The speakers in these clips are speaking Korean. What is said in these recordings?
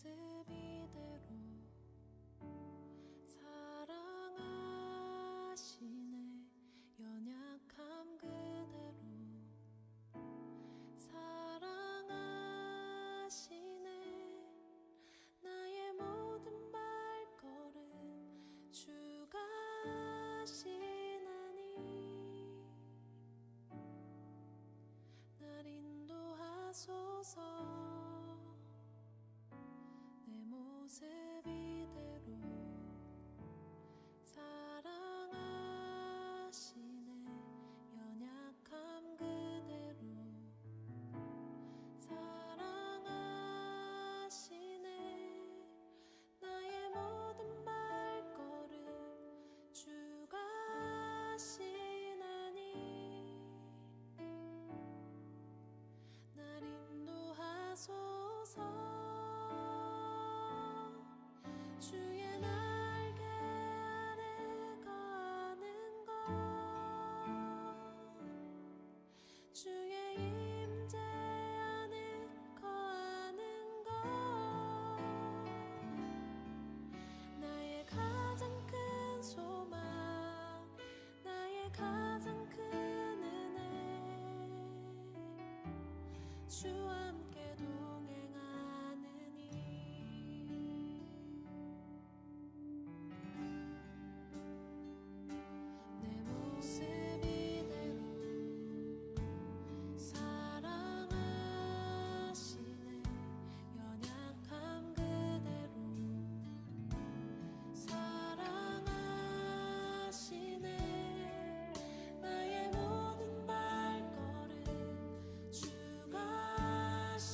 모습 이대로 사랑하시네. 연약함 그대로 사랑하시네. 나의 모든 발걸음 주가 하시나니 날 인도하소서. 내 모습 이대로 사랑하시네. 연약함 그대로 사랑하시네. 나의 모든 발걸음 주가 하시나니 날 인도하소서. 주의 날개 아래 거하는 것, 주의 임재 안에 거하는 것, 나의 가장 큰 소망, 나의 가장 큰 은혜, 주와 함께 동행하느니 내 모습 이대로 사랑하시네. 연약함 그대로 사랑하시네. 나의 모든 발걸음 주가 하시나니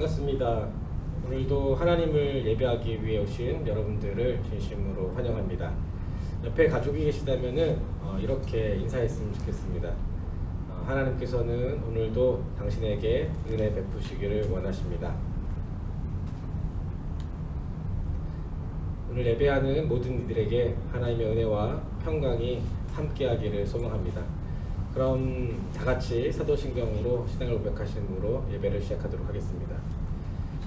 반갑습니다. 오늘도 하나님을 예배하기 위해 오신 여러분들을 진심으로 환영합니다. 옆에 가족이 계시다면 이렇게 인사했으면 좋겠습니다. 하나님께서는 오늘도 당신에게 은혜 베푸시기를 원하십니다. 오늘 예배하는 모든 이들에게 하나님의 은혜와 평강이 함께하기를 소망합니다. 그럼 다같이 사도신경으로 신앙을 고백하심으로 예배를 시작하도록 하겠습니다.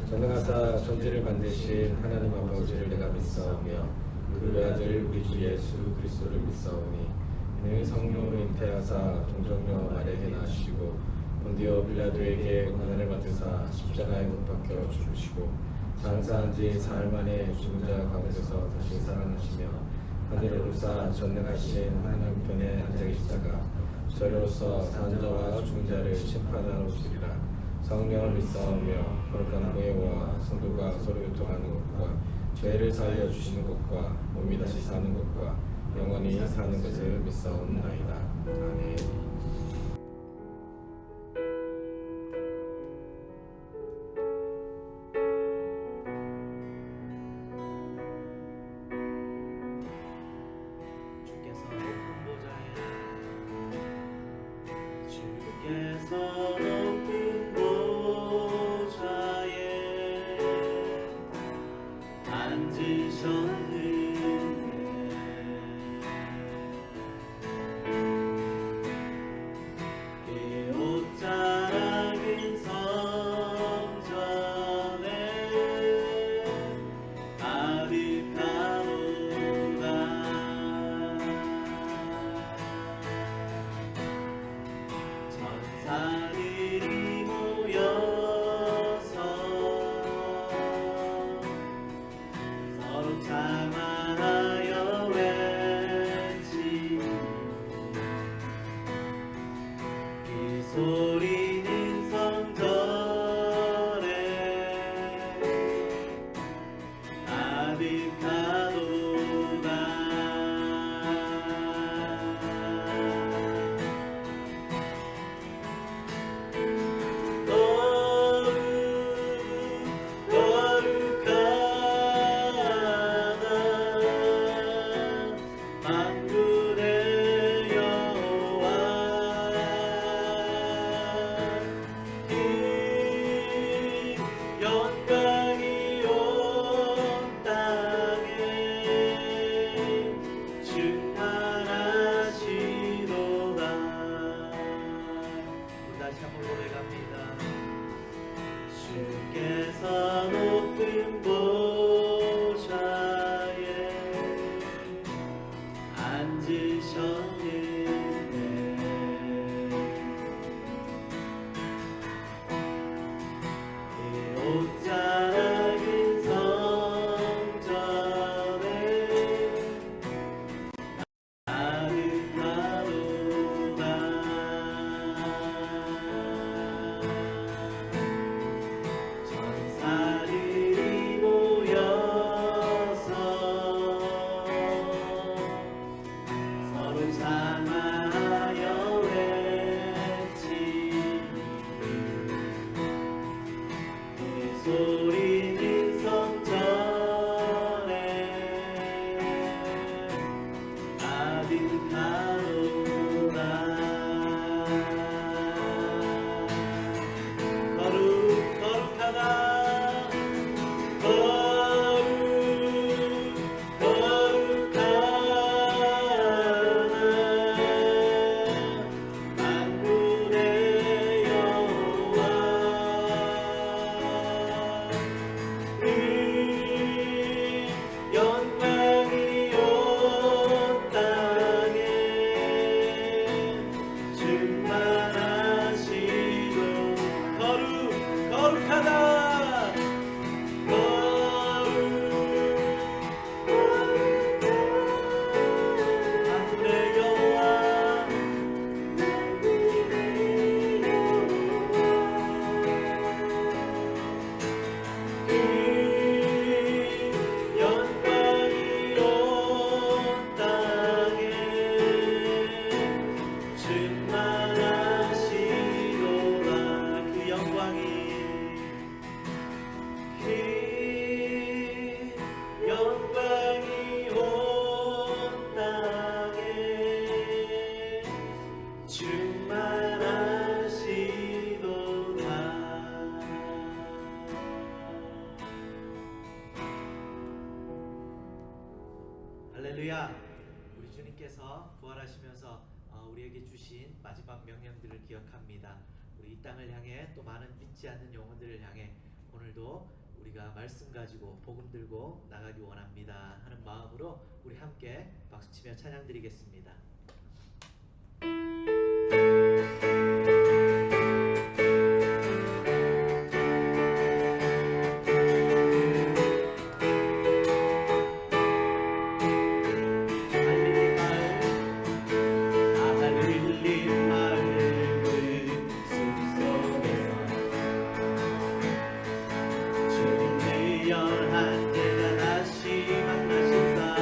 전능하사 존재를 만드신 하나님 아버지를 내가 믿사오며 그 외아들 우리 주 예수 그리스도를 믿사오니 이는 성령으로 잉태하사 동정녀 마리아에게 나시고 본디오 빌라도에게 고난을 받으사 십자가에 못 박혀 죽으시고 장사한 지 사흘 만에 죽은 자 가운데서 다시 살아나시며 하늘에 오르사 전능하신 하나님 편에 앉아 계시다가 저리로서 사는 자와 죽은 자를 심판하러 오시리라. 성령을 믿사오며 거룩한 교회와 성도가 서로 교통하는 것과 죄를 사하여 주시는 것과 몸이 다시 사는 것과 영원히 사는 것을 믿사옵나이다. 아멘. 높은 보좌에 앉으셨는데 할렐루야. 우리 주님께서 부활하시면서 우리에게 주신 마지막 명령들을 기억합니다. 우리 이 땅을 향해 또 많은 믿지 않는 영혼들을 향해 오늘도 우리가 말씀 가지고 복음 들고 나가기 원합니다 하는 마음으로 우리 함께 박수치며 찬양 드리겠습니다. 열한 때가 다시 만나신다.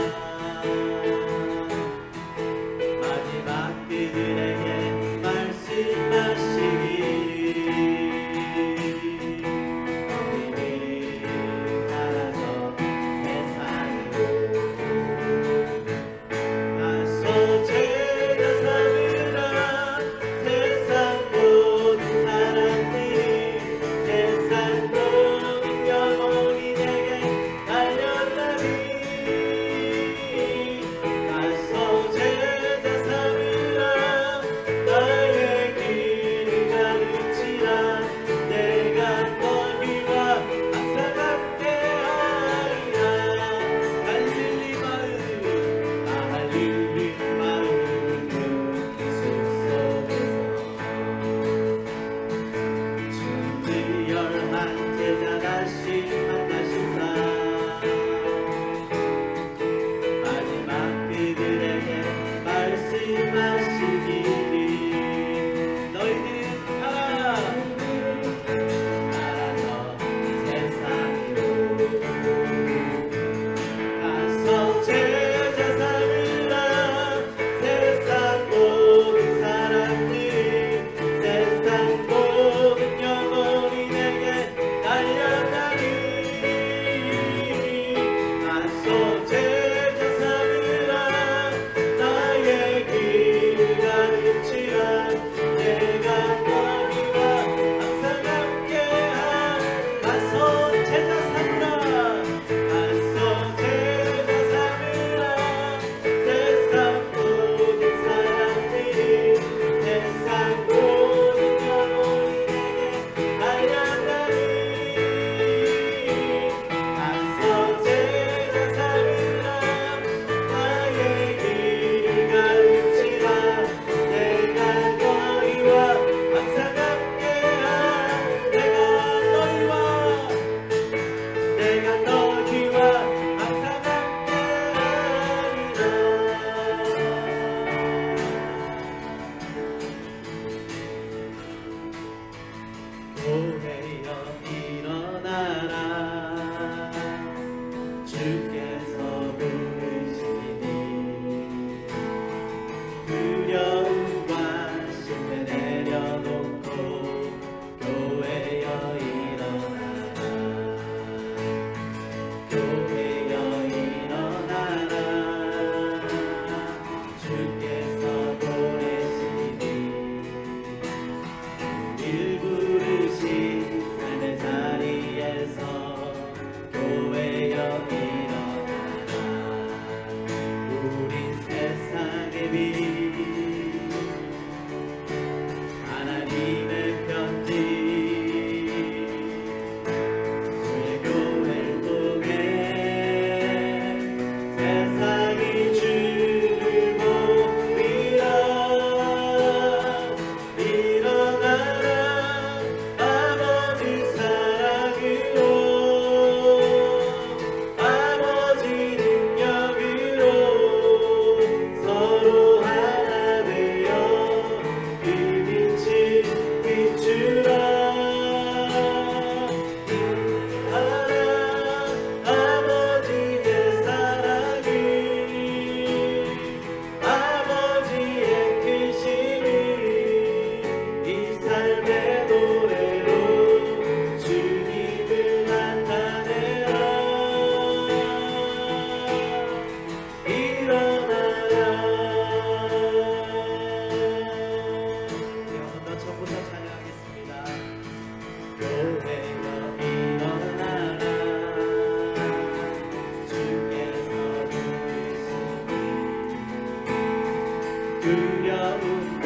두려움과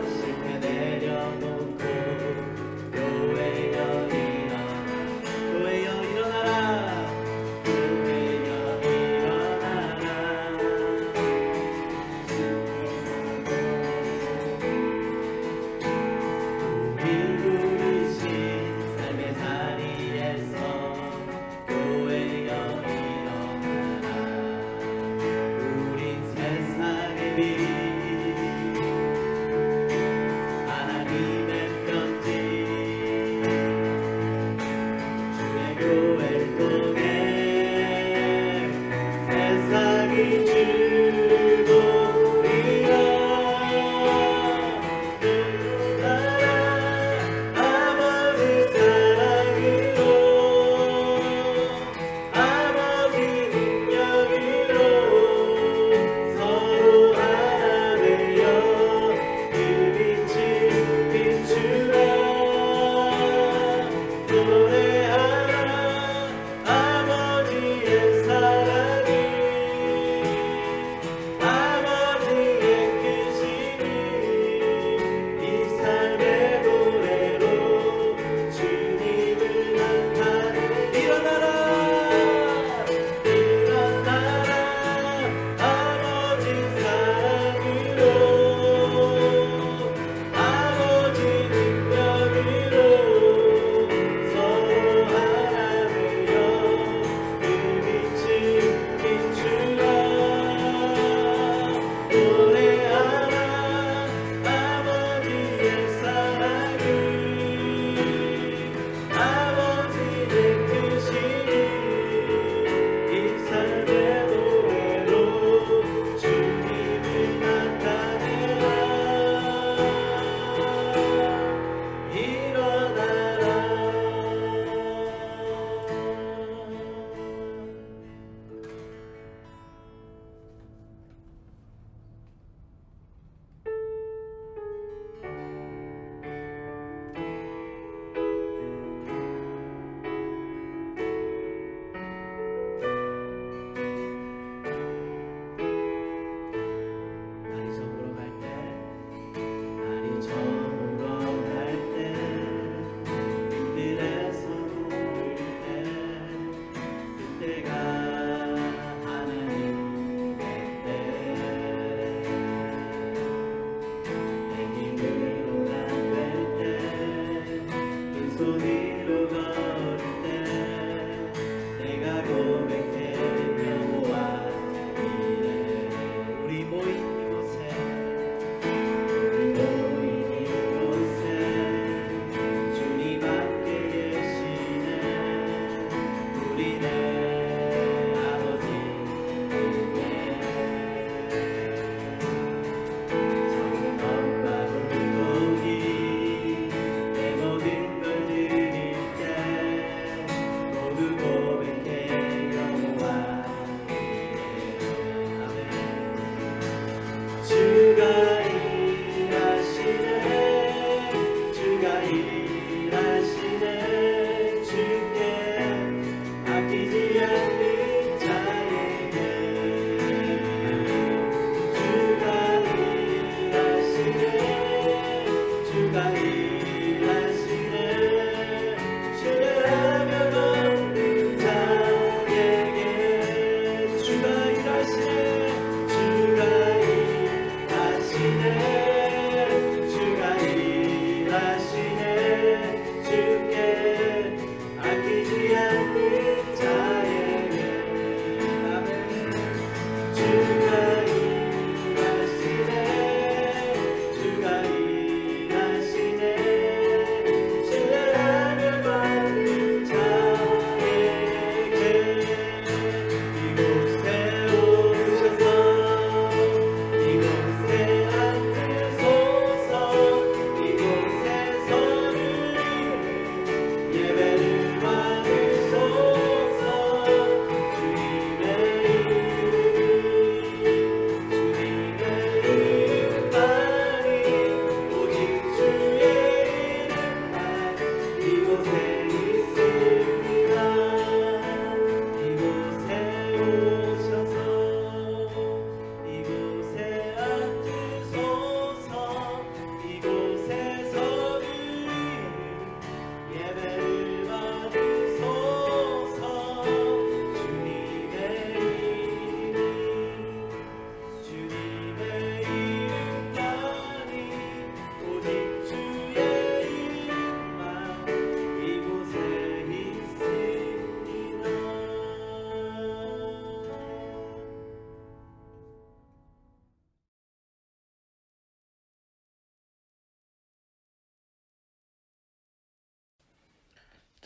실패 내려놓고 교회여 일어나 교회여 일어나라 교회여 일어나라 우리 부르신 삶의 자리에서 교회여 일어나라 우린 세상의 빛 하나님의 편지 주의 교회를 통해 세상이 주를 보리라 나라 아버지 사랑으로 아버지 능력으로 서로 하나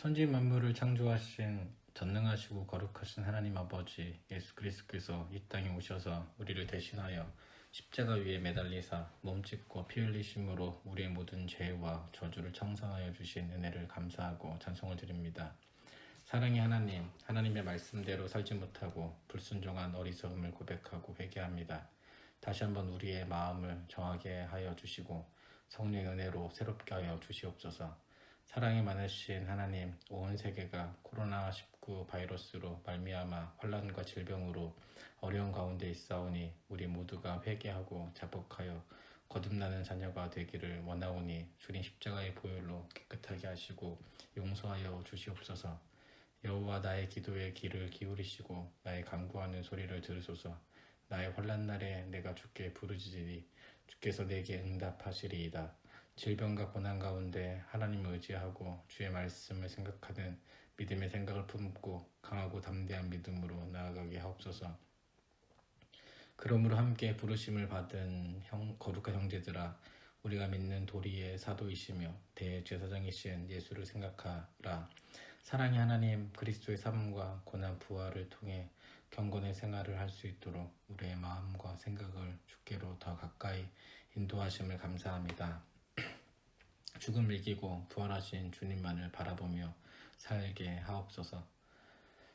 천지 만물을 창조하신 전능하시고 거룩하신 하나님 아버지 예수 그리스도께서 이 땅에 오셔서 우리를 대신하여 십자가 위에 매달리사 몸짓고 피 흘리심으로 우리의 모든 죄와 저주를 청산하여 주신 은혜를 감사하고 찬송을 드립니다. 사랑의 하나님, 하나님의 말씀대로 살지 못하고 불순종한 어리석음을 고백하고 회개합니다. 다시 한번 우리의 마음을 정하게 하여 주시고 성령의 은혜로 새롭게 하여 주시옵소서. 사랑이 많으신 하나님, 온 세계가 코로나19 바이러스로 말미암아 환난과 질병으로 어려운 가운데 있사오니 우리 모두가 회개하고 자복하여 거듭나는 자녀가 되기를 원하오니 주님 십자가의 보혈로 깨끗하게 하시고 용서하여 주시옵소서. 여호와 나의 기도에 귀를 기울이시고 나의 간구하는 소리를 들으소서. 나의 환난 날에 내가 주께 부르짖으니 주께서 내게 응답하시리이다. 질병과 고난 가운데 하나님을 의지하고 주의 말씀을 생각하는 믿음의 생각을 품고 강하고 담대한 믿음으로 나아가게 하옵소서. 그러므로 함께 부르심을 받은 거룩한 형제들아, 우리가 믿는 도리의 사도이시며 대제사장이신 예수를 생각하라. 사랑의 하나님, 그리스도의 삶과 고난 부활을 통해 경건의 생활을 할 수 있도록 우리의 마음과 생각을 주께로 더 가까이 인도하심을 감사합니다. 죽음을 이기고 부활하신 주님만을 바라보며 살게 하옵소서.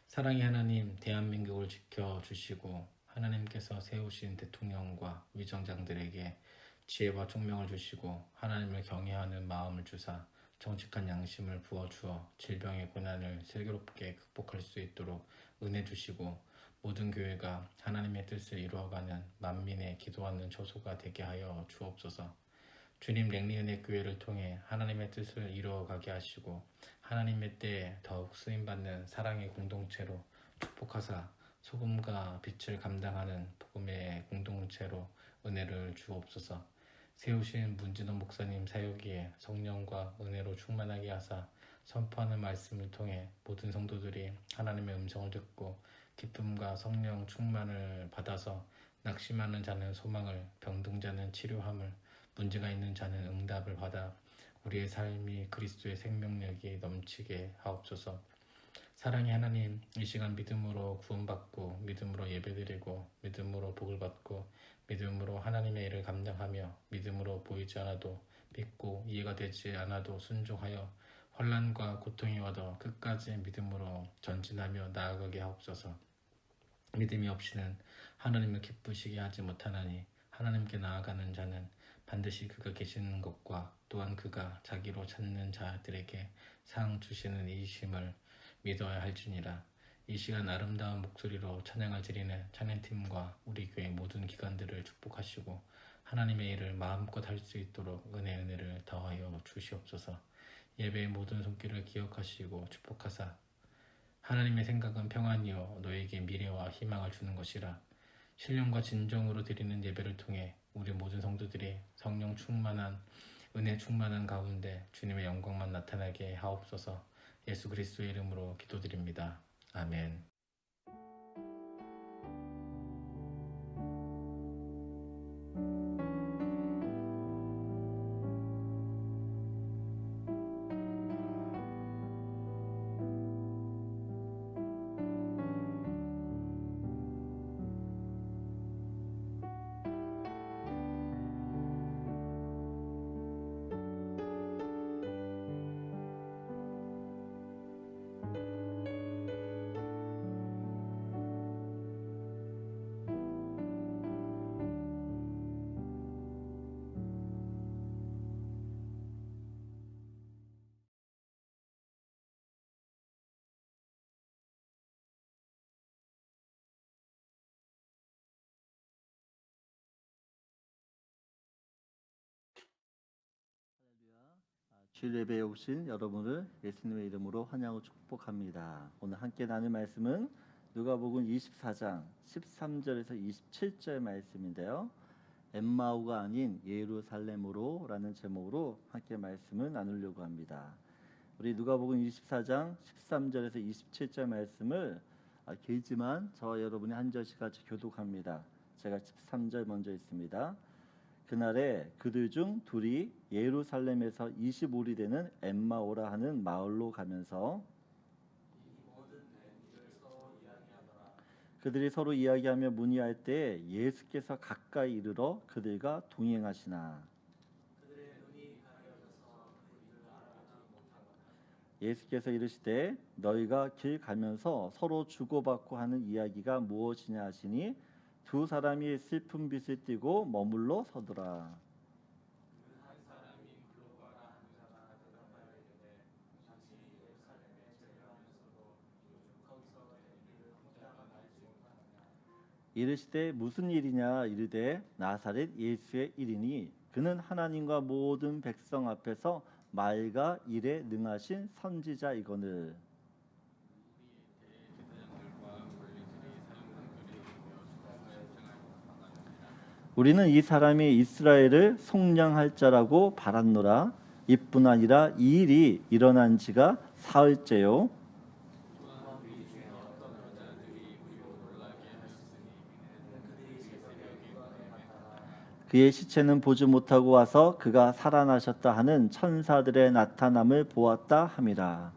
사랑의 하나님, 대한민국을 지켜주시고 하나님께서 세우신 대통령과 위정장들에게 지혜와 총명을 주시고 하나님을 경외하는 마음을 주사 정직한 양심을 부어주어 질병의 고난을 슬기롭게 극복할 수 있도록 은혜 주시고 모든 교회가 하나님의 뜻을 이루어가는 만민의 기도하는 처소가 되게 하여 주옵소서. 주님, 랭리은의 교회를 통해 하나님의 뜻을 이루어가게 하시고 하나님의 때에 더욱 쓰임받는 사랑의 공동체로 축복하사 소금과 빛을 감당하는 복음의 공동체로 은혜를 주옵소서. 세우신 문진원 목사님 사역기에 성령과 은혜로 충만하게 하사 선포하는 말씀을 통해 모든 성도들이 하나님의 음성을 듣고 기쁨과 성령 충만을 받아서 낙심하는 자는 소망을, 병든 자는 치료함을, 문제가 있는 자는 응답을 받아 우리의 삶이 그리스도의 생명력이 넘치게 하옵소서. 사랑의 하나님, 이 시간 믿음으로 구원받고 믿음으로 예배드리고 믿음으로 복을 받고 믿음으로 하나님의 일을 감당하며 믿음으로 보이지 않아도 믿고 이해가 되지 않아도 순종하여 환난과 고통이 와도 끝까지 믿음으로 전진하며 나아가게 하옵소서. 믿음이 없이는 하나님을 기쁘시게 하지 못하나니 하나님께 나아가는 자는 반드시 그가 계시는 것과 또한 그가 자기로 찾는 자들에게 상 주시는 이심을 믿어야 할지니라. 이 시간 아름다운 목소리로 찬양을 드리는 찬양팀과 우리 교회 모든 기관들을 축복하시고 하나님의 일을 마음껏 할 수 있도록 은혜를 더하여 주시옵소서. 예배의 모든 손길을 기억하시고 축복하사 하나님의 생각은 평안이요 너에게 미래와 희망을 주는 것이라. 신령과 진정으로 드리는 예배를 통해 우리 모든 성도들이 성령 충만한 은혜 충만한 가운데 주님의 영광만 나타나게 하옵소서. 예수 그리스도의 이름으로 기도드립니다. 아멘. 주일 예배에 오신 여러분을 예수님의 이름으로 환영하고 축복합니다. 오늘 함께 나눌 말씀은 누가복음 24장 13절에서 27절 말씀인데요. 엠마오가 아닌 예루살렘으로 라는 제목으로 함께 말씀을 나누려고 합니다. 우리 누가복음 24장 13절에서 27절 말씀을 길지만 저와 여러분이 한 절씩 같이 교독합니다. 제가 13절 먼저 있습니다. 그날에 그들 중 둘이 예루살렘에서 25리 되는 엠마오라 하는 마을로 가면서 그들이 서로 이야기하며 문의할 때 예수께서 가까이 이르러 그들과 동행하시나 예수께서 이르시되 너희가 길 가면서 서로 주고받고 하는 이야기가 무엇이냐 하시니 두 사람이 슬픈 빛을 띠고 머물러 서더라. 이르시되 무슨 일이냐 이르되 나사렛 예수의 일이니 그는 하나님과 모든 백성 앞에서 말과 일에 능하신 선지자이거늘. 우리는 이 사람이 이스라엘을 속량할 자라고 바랐노라. 이뿐 아니라 이 일이 일어난 지가 사흘째요. 그의 시체는 보지 못하고 와서 그가 살아나셨다 하는 천사들의 나타남을 보았다 함이라.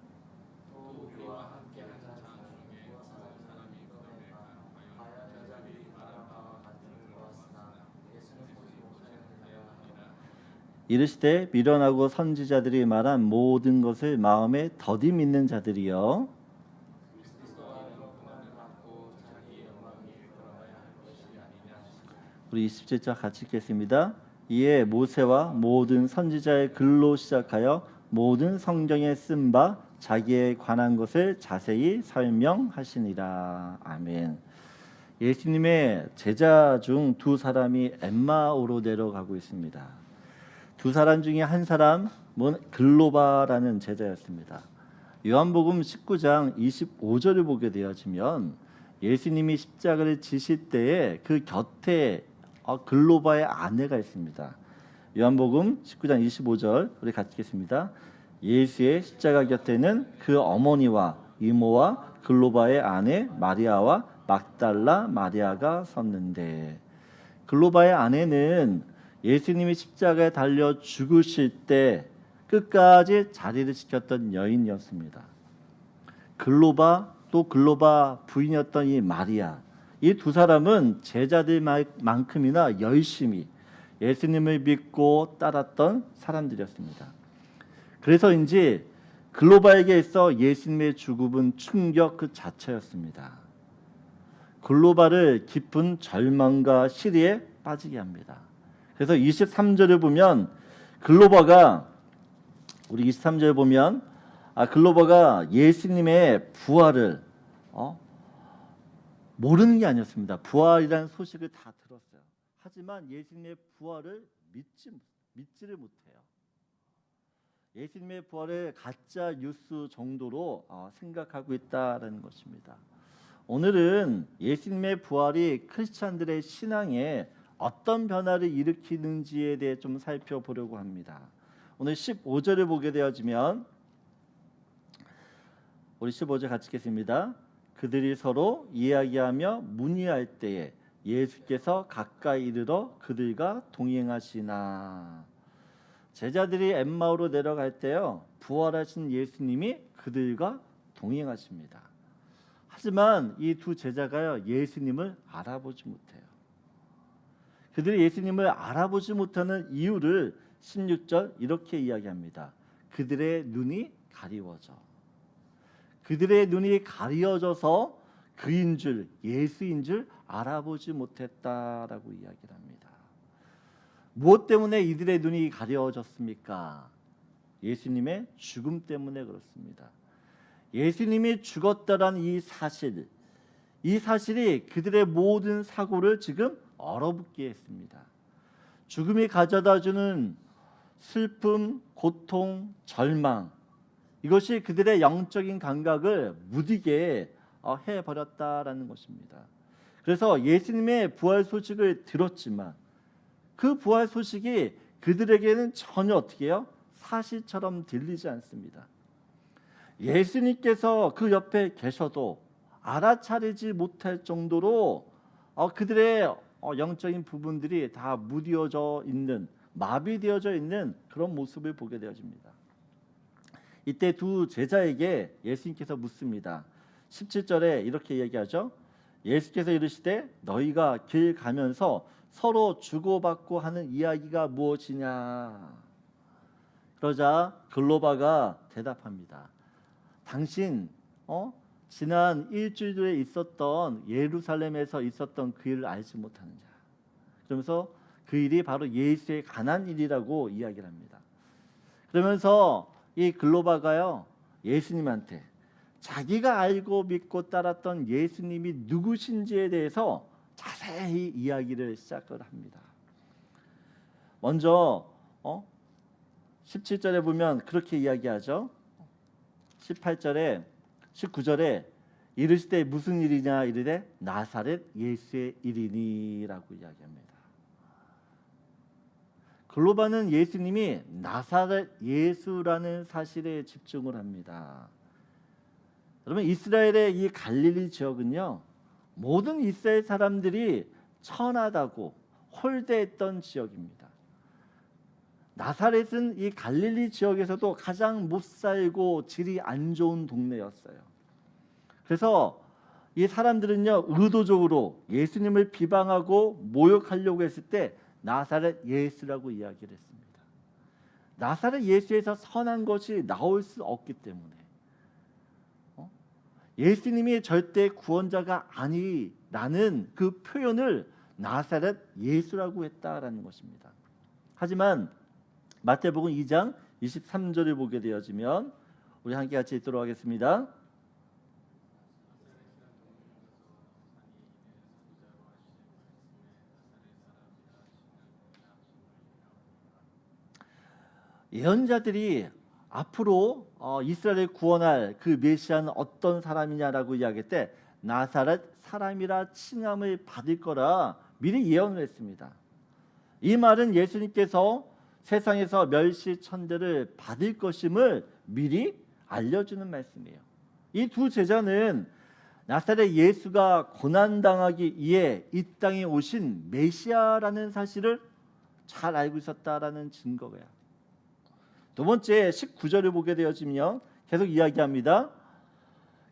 이르시되 미련하고 선지자들이 말한 모든 것을 마음에 더디 믿는 자들이여 우리 27절 같이 읽겠습니다. 이에 모세와 모든 선지자의 글로 시작하여 모든 성경에 쓴 바 자기에 관한 것을 자세히 설명하시니라. 아멘. 예수님의 제자 중 두 사람이 엠마오로 내려가고 있습니다. 두 사람 중에 한 사람은 글로바라는 제자였습니다. 요한복음 19장 25절을 보게 되어지면 예수님이 십자가를 지실 때에 그 곁에 글로바의 아내가 있습니다. 요한복음 19장 25절 우리 같이 읽겠습니다. 예수의 십자가 곁에는 그 어머니와 이모와 글로바의 아내 마리아와 막달라 마리아가 섰는데 글로바의 아내는 예수님이 십자가에 달려 죽으실 때 끝까지 자리를 지켰던 여인이었습니다. 글로바 또 글로바 부인이었던 이 마리아 이 두 사람은 제자들만큼이나 열심히 예수님을 믿고 따랐던 사람들이었습니다. 그래서인지 글로바에게 있어 예수님의 죽음은 충격 그 자체였습니다. 글로바를 깊은 절망과 시리에 빠지게 합니다. 그래서 23절을 보면 글로바가 우리 23절 보면 글로바가 예수님의 부활을 모르는 게 아니었습니다. 부활이라는 소식을 다 들었어요. 하지만 예수님의 부활을 믿지를 못해요. 예수님의 부활을 가짜 뉴스 정도로 생각하고 있다라는 것입니다. 오늘은 예수님의 부활이 크리스찬들의 신앙에 어떤 변화를 일으키는지에 대해 좀 살펴보려고 합니다. 오늘 15절을 보게 되어지면 우리 15절 같이 읽겠습니다. 그들이 서로 이야기하며 문의할 때에 예수께서 가까이 이르러 그들과 동행하시나. 제자들이 엠마오로 내려갈 때요 부활하신 예수님이 그들과 동행하십니다. 하지만 이 두 제자가요 예수님을 알아보지 못해요. 그들이 예수님을 알아보지 못하는 이유를 16절 이렇게 이야기합니다. 그들의 눈이 가리워져. 그들의 눈이 가리워져서 그인 줄 예수인 줄 알아보지 못했다라고 이야기를 합니다. 무엇 때문에 이들의 눈이 가려워졌습니까? 예수님의 죽음 때문에 그렇습니다. 예수님이 죽었다라는 이 사실이 그들의 모든 사고를 지금 얼어붙게 했습니다. 죽음이 가져다주는 슬픔, 고통, 절망 이것이 그들의 영적인 감각을 무디게 해버렸다라는 것입니다. 그래서 예수님의 부활 소식을 들었지만 그 부활 소식이 그들에게는 전혀 어떻게 해요? 사실처럼 들리지 않습니다. 예수님께서 그 옆에 계셔도 알아차리지 못할 정도로 그들의 영적인 부분들이 다 무뎌져 있는, 마비되어져 있는 그런 모습을 보게 되어집니다. 이때 두 제자에게 예수님께서 묻습니다. 17절에 이렇게 얘기하죠. 예수께서 이르시되 너희가 길 가면서 서로 주고받고 하는 이야기가 무엇이냐. 그러자 글로바가 대답합니다. 당신 지난 일주일에 있었던 예루살렘에서 있었던 그 일을 알지 못하는 자. 그러면서 그 일이 바로 예수의 관한 일이라고 이야기를 합니다. 그러면서 이 글로바가요 예수님한테 자기가 알고 믿고 따랐던 예수님이 누구신지에 대해서 자세히 이야기를 시작을 합니다. 먼저 17절에 보면 그렇게 이야기하죠. 18절에 19절에 이르시되 무슨 일이냐 이르되 나사렛 예수의 일이니라고 이야기합니다. 글로바는 예수님이 나사렛 예수라는 사실에 집중을 합니다. 여러분 이스라엘의 이 갈릴리 지역은요 모든 이스라엘 사람들이 천하다고 홀대했던 지역입니다. 나사렛은 이 갈릴리 지역에서도 가장 못 살고 질이 안 좋은 동네였어요. 그래서 이 사람들은요 의도적으로 예수님을 비방하고 모욕하려고 했을 때 나사렛 예수라고 이야기를 했습니다. 나사렛 예수에서 선한 것이 나올 수 없기 때문에 예수님이 절대 구원자가 아니라는 그 표현을 나사렛 예수라고 했다라는 것입니다. 하지만 마태복음 2장 23절을 보게 되어지면 우리 함께 같이 읽도록 하겠습니다. 예언자들이 앞으로 이스라엘을 구원할 그 메시아는 어떤 사람이냐라고 이야기할 때 나사렛 사람이라 칭함을 받을 거라 미리 예언을 했습니다. 이 말은 예수님께서 세상에서 멸시천대를 받을 것임을 미리 알려주는 말씀이에요. 이 두 제자는 나사렛 예수가 고난당하기 위해 이 땅에 오신 메시아라는 사실을 잘 알고 있었다라는 증거예요. 두 번째 19절을 보게 되어지면 계속 이야기합니다.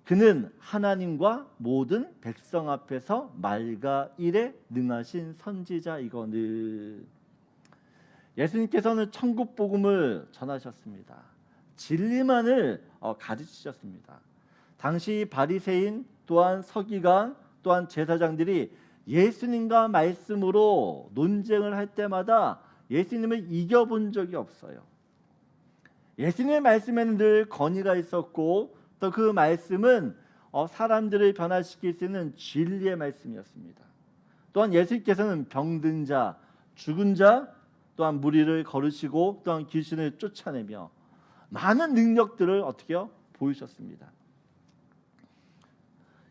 그는 하나님과 모든 백성 앞에서 말과 일에 능하신 선지자이거늘. 예수님께서는 천국 복음을 전하셨습니다. 진리만을 가르치셨습니다. 당시 바리새인 또한 서기관 또한 제사장들이 예수님과 말씀으로 논쟁을 할 때마다 예수님을 이겨본 적이 없어요. 예수님의 말씀에는 늘 권위가 있었고 또 그 말씀은 사람들을 변화시킬 수 있는 진리의 말씀이었습니다. 또한 예수님께서는 병든 자, 죽은 자, 또한 무리를 거르시고 또한 귀신을 쫓아내며 많은 능력들을 어떻게요? 보이셨습니다.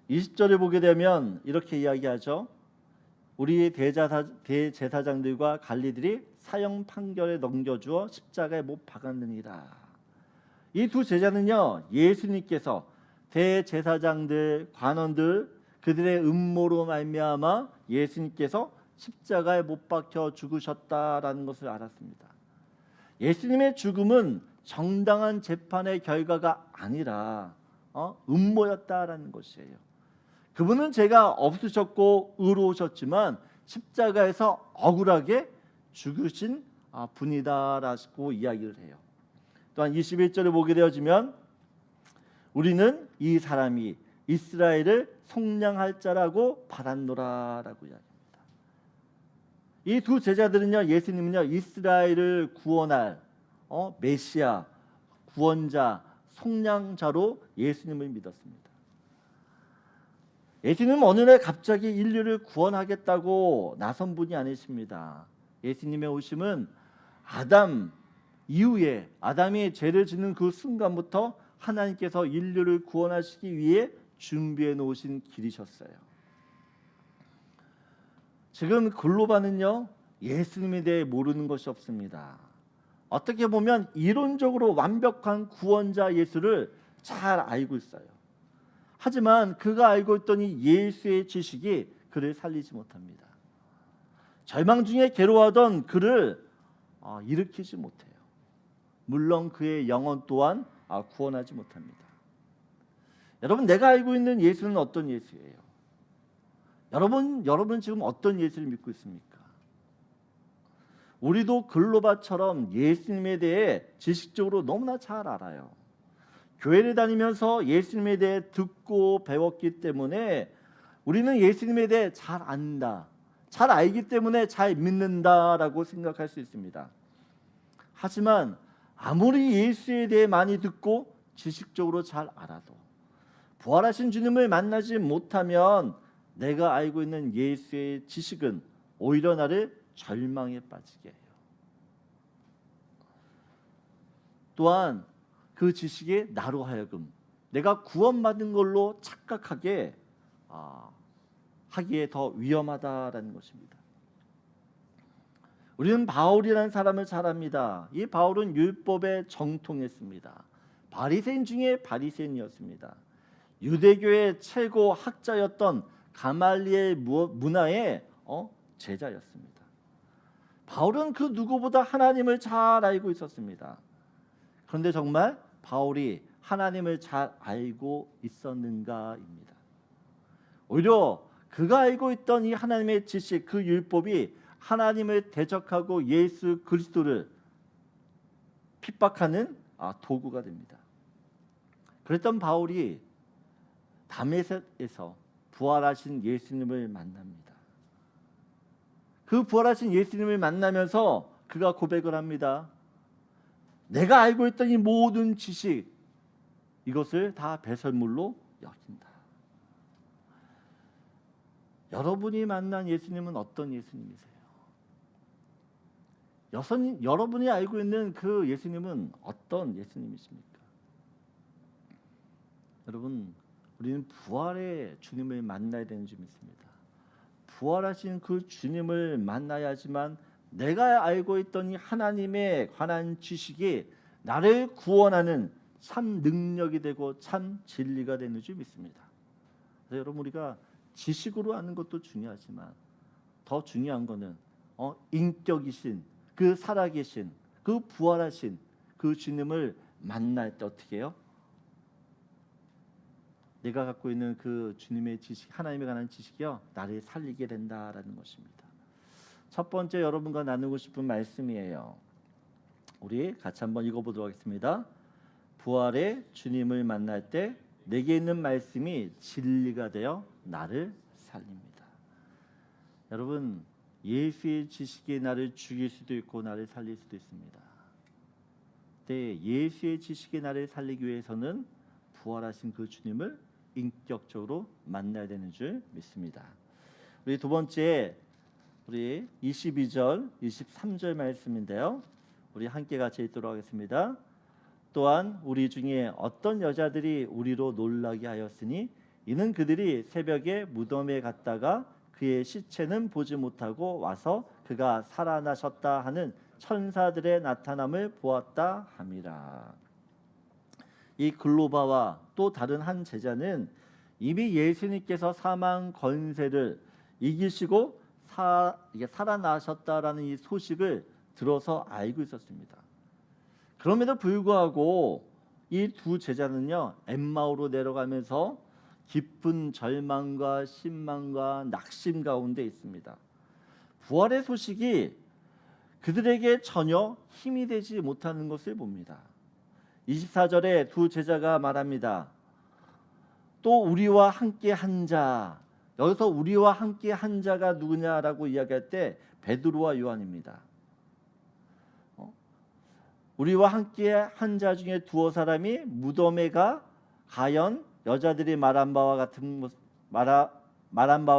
20절을 보게 되면 이렇게 이야기하죠. 우리 대제사장들과 관리들이 사형 판결에 넘겨주어 십자가에 못 박았느니라. 이 두 제자는요 예수님께서 대제사장들, 관원들 그들의 음모로 말미암아 예수님께서 십자가에 못 박혀 죽으셨다라는 것을 알았습니다. 예수님의 죽음은 정당한 재판의 결과가 아니라 음모였다라는 것이에요. 그분은 죄가 없으셨고 의로우셨지만 십자가에서 억울하게 죽으신 분이다라고 이야기를 해요. 또한 21절을 보게 되어지면 우리는 이 사람이 이스라엘을 속량할 자라고 바랐노라라고 이야기합니다. 이 두 제자들은요 예수님은요 이스라엘을 구원할 메시아, 구원자, 속량자로 예수님을 믿었습니다. 예수님은 어느 날 갑자기 인류를 구원하겠다고 나선 분이 아니십니다. 예수님의 오심은 아담 이후에 아담이 죄를 짓는 그 순간부터 하나님께서 인류를 구원하시기 위해 준비해 놓으신 길이셨어요. 지금 글로바는요 예수님에 대해 모르는 것이 없습니다. 어떻게 보면 이론적으로 완벽한 구원자 예수를 잘 알고 있어요. 하지만 그가 알고 있던 이 예수의 지식이 그를 살리지 못합니다. 절망 중에 괴로워하던 그를 일으키지 못해요. 물론 그의 영혼 또한 구원하지 못합니다. 여러분, 내가 알고 있는 예수는 어떤 예수예요? 여러분 지금 어떤 예수를 믿고 있습니까? 우리도 글로바처럼 예수님에 대해 지식적으로 너무나 잘 알아요. 교회를 다니면서 예수님에 대해 듣고 배웠기 때문에 우리는 예수님에 대해 잘 안다, 잘 알기 때문에 잘 믿는다라고 생각할 수 있습니다. 하지만 아무리 예수에 대해 많이 듣고 지식적으로 잘 알아도 부활하신 주님을 만나지 못하면 내가 알고 있는 예수의 지식은 오히려 나를 절망에 빠지게 해요. 또한 그 지식이 나로 하여금 내가 구원받은 걸로 착각하게 하기에 더 위험하다라는 것입니다. 우리는 바울이라는 사람을 잘 압니다. 이 바울은 율법에 정통했습니다. 바리새인 중에 바리새인이었습니다. 유대교의 최고 학자였던 가말리엘 문화의 제자였습니다. 바울은 그 누구보다 하나님을 잘 알고 있었습니다. 그런데 정말 바울이 하나님을 잘 알고 있었는가입니다. 오히려 그가 알고 있던 이 하나님의 지식, 그 율법이 하나님을 대적하고 예수 그리스도를 핍박하는 도구가 됩니다. 그랬던 바울이 다메섹에서 부활하신 예수님을 만납니다. 그 부활하신 예수님을 만나면서 그가 고백을 합니다. 내가 알고 있던 이 모든 지식, 이것을 다 배설물로 여긴다. 여러분이 만난 예수님은 어떤 예수님이세요? 여러분이 알고 있는 그 예수님은 어떤 예수님이십니까? 여러분, 우리는 부활의 주님을 만나야 되는 줄 믿습니다. 부활하신 그 주님을 만나야지만 내가 알고 있던 이 하나님에 관한 지식이 나를 구원하는 참 능력이 되고 참 진리가 되는 줄 믿습니다. 그래서 여러분, 우리가 지식으로 아는 것도 중요하지만 더 중요한 것은 인격이신 그 살아계신 그 부활하신 그 주님을 만날 때 어떻게 해요? 내가 갖고 있는 그 주님의 지식, 하나님에 관한 지식이요, 나를 살리게 된다라는 것입니다. 첫 번째 여러분과 나누고 싶은 말씀이에요. 우리 같이 한번 읽어보도록 하겠습니다. 부활의 주님을 만날 때 내게 있는 말씀이 진리가 되어 나를 살립니다. 여러분, 예수의 지식이 나를 죽일 수도 있고 나를 살릴 수도 있습니다. 네, 예수의 지식이 나를 살리기 위해서는 부활하신 그 주님을 인격적으로 만나야 되는 줄 믿습니다. 우리 두 번째, 우리 22절, 23절 말씀인데요. 우리 함께 같이 읽도록 하겠습니다. 또한 우리 중에 어떤 여자들이 우리로 놀라게 하였으니 이는 그들이 새벽에 무덤에 갔다가 그의 시체는 보지 못하고 와서 그가 살아나셨다 하는 천사들의 나타남을 보았다 함이라. 이 글로바와 또 다른 한 제자는 이미 예수님께서 사망 권세를 이기시고 살아나셨다라는 이 소식을 들어서 알고 있었습니다. 그럼에도 불구하고 이 두 제자는요, 엠마오로 내려가면서 깊은 절망과 신망과 낙심 가운데 있습니다. 부활의 소식이 그들에게 전혀 힘이 되지 못하는 것을 봅니다. 24절에 두 제자가 말합니다. 또 우리와 함께 한 자, 여기서 우리와 함께 한 자가 누구냐라고 이야기할 때 베드로와 요한입니다. 우리와 함께 한 자 중에 두어 사람이 무덤에 가 가연 여자들이 말한 바와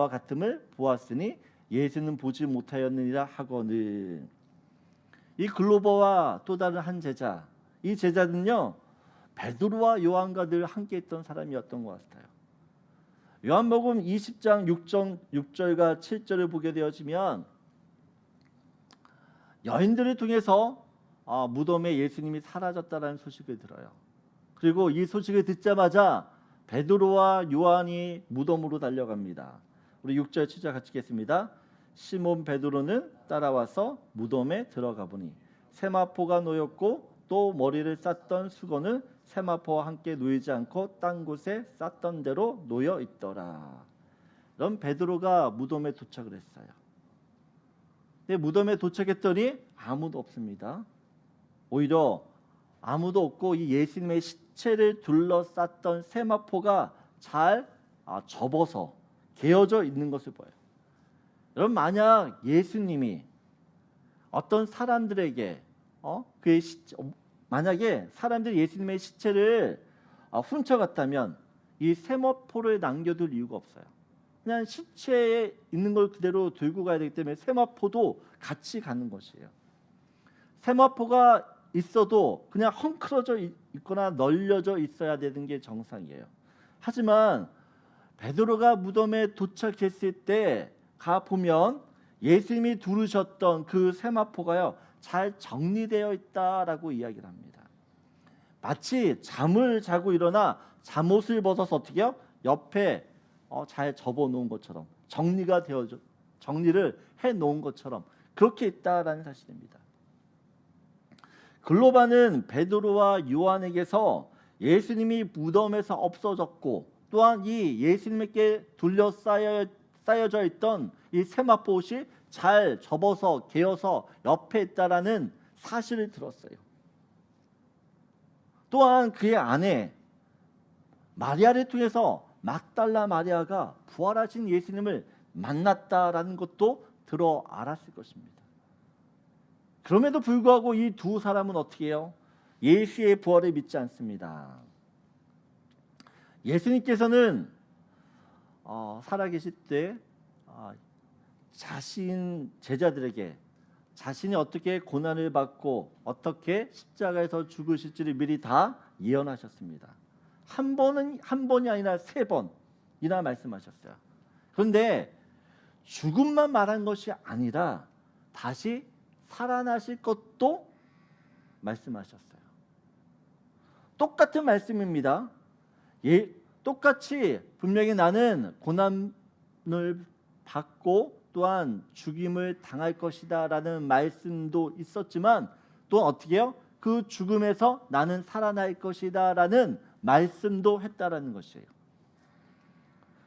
같음을 보았으니 예수는 보지 못하였느니라 하거늘. 이 글로버와 또 다른 한 제자, 이 제자는요, 베드로와 요한과 늘 함께 있던 사람이었던 것 같아요. 요한복음 20장 6절과 7절을 보게 되어지면 여인들을 통해서 무덤에 예수님이 사라졌다는 소식을 들어요. 그리고 이 소식을 듣자마자 베드로와 요한이 무덤으로 달려갑니다. 우리 6절 7절 같이 읽겠습니다. 시몬 베드로는 따라와서 무덤에 들어가 보니 세마포가 놓였고 또 머리를 쌌던 수건은 세마포와 함께 놓이지 않고 딴 곳에 쌌던 대로 놓여 있더라. 그럼 베드로가 무덤에 도착을 했어요. 근데 무덤에 도착했더니 아무도 없습니다. 오히려 아무도 없고 이 예수님의 시체를 둘러쌌던 세마포가 잘 접어서 개어져 있는 것을 보여요. 여러분, 만약 예수님이 어떤 사람들에게 만약에 사람들이 예수님의 시체를 훔쳐갔다면 이 세마포를 남겨둘 이유가 없어요. 그냥 시체에 있는 걸 그대로 들고 가야 되기 때문에 세마포도 같이 가는 것이에요. 세마포가 있어도 그냥 헝클어져 있거나 널려져 있어야 되는 게 정상이에요. 하지만 베드로가 무덤에 도착했을 때 가 보면 예수님이 두르셨던 그 세마포가요 잘 정리되어 있다라고 이야기를 합니다. 마치 잠을 자고 일어나 잠옷을 벗어서 어떻게요? 옆에 잘 접어 놓은 것처럼 정리를 해 놓은 것처럼 그렇게 있다라는 사실입니다. 글로바는 베드로와 요한에게서 예수님이 무덤에서 없어졌고 또한 이 예수님께 쌓여져 있던 이 세마포옷이 잘 접어서 개어서 옆에 있다라는 사실을 들었어요. 또한 그의 아내 마리아를 통해서 막달라 마리아가 부활하신 예수님을 만났다라는 것도 들어 알았을 것입니다. 그럼에도 불구하고 이 두 사람은 어떻게 해요? 예수의 부활을 믿지 않습니다. 예수님께서는 살아계실 때 자신 제자들에게 자신이 어떻게 고난을 받고 어떻게 십자가에서 죽으실지를 미리 다 예언하셨습니다. 한 번이 아니라 3번이나 말씀하셨어요. 그런데 죽음만 말한 것이 아니라 다시 살아나실 것도 말씀하셨어요. 똑같은 말씀입니다. 똑같이 분명히 나는 고난을 받고 또한 죽임을 당할 것이다 라는 말씀도 있었지만 또 어떻게 해요? 그 죽음에서 나는 살아날 것이다 라는 말씀도 했다라는 것이에요.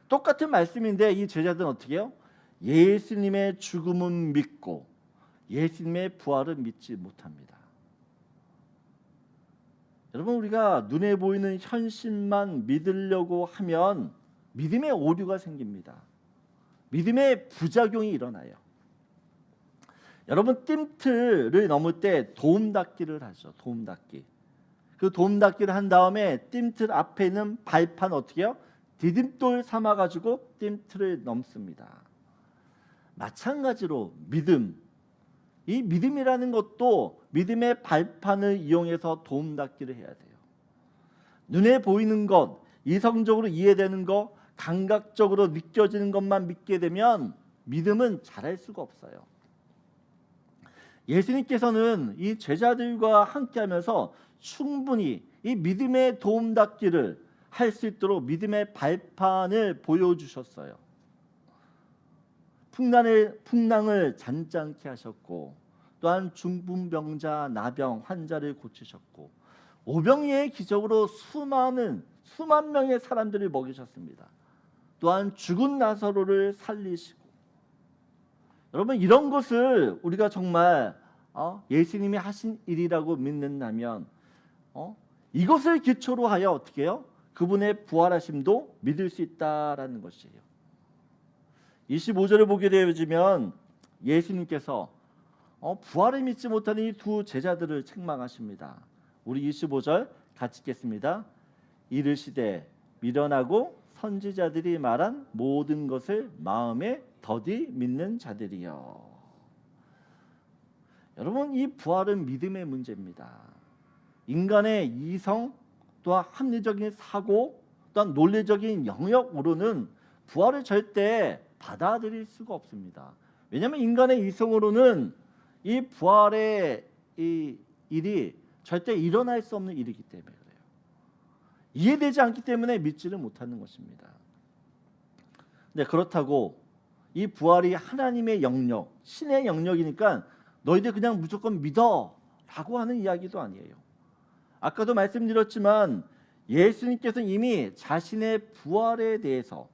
똑같은 말씀인데 이 제자들은 어떻게 해요? 예수님의 죽음은 믿고 예수님의 부활은 믿지 못합니다. 여러분, 우리가 눈에 보이는 현실만 믿으려고 하면 믿음의 오류가 생깁니다. 믿음의 부작용이 일어나요. 여러분, 띰틀을 넘을 때 도움닫기를 하죠. 도움닫기. 그 도움닫기를 한 다음에 띰틀 앞에 있는 발판 어떻게 해요? 디딤돌 삼아가지고 띰틀을 넘습니다. 마찬가지로 믿음. 이 믿음이라는 것도 믿음의 발판을 이용해서 도움닫기를 해야 돼요. 눈에 보이는 것, 이성적으로 이해되는 것, 감각적으로 느껴지는 것만 믿게 되면 믿음은 자랄 수가 없어요. 예수님께서는 이 제자들과 함께하면서 충분히 이 믿음의 도움닫기를 할 수 있도록 믿음의 발판을 보여주셨어요. 풍랑을 잔잔케 하셨고 또한 중풍병자 나병 환자를 고치셨고 오병이의 기적으로 수만 명의 사람들을 먹이셨습니다. 또한 죽은 나사로를 살리시고 여러분, 이런 것을 우리가 정말 예수님이 하신 일이라고 믿는다면 이것을 기초로 하여 어떻게 해요? 그분의 부활하심도 믿을 수 있다라는 것이에요. 25절을 보게 되어지면 예수님께서 부활을 믿지 못하는 이 두 제자들을 책망하십니다. 우리 25절 같이 읽겠습니다. 이르시되 미련하고 선지자들이 말한 모든 것을 마음에 더디 믿는 자들이여. 여러분, 이 부활은 믿음의 문제입니다. 인간의 이성 또한 합리적인 사고 또한 논리적인 영역으로는 부활을 절대 받아들일 수가 없습니다. 왜냐하면 인간의 이성으로는 이 부활의 이 일이 절대 일어날 수 없는 일이기 때문에 그래요. 이해되지 않기 때문에 믿지를 못하는 것입니다. 네, 그렇다고 이 부활이 하나님의 영역, 신의 영역이니까 너희들 그냥 무조건 믿어라고 하는 이야기도 아니에요. 아까도 말씀드렸지만 예수님께서는 이미 자신의 부활에 대해서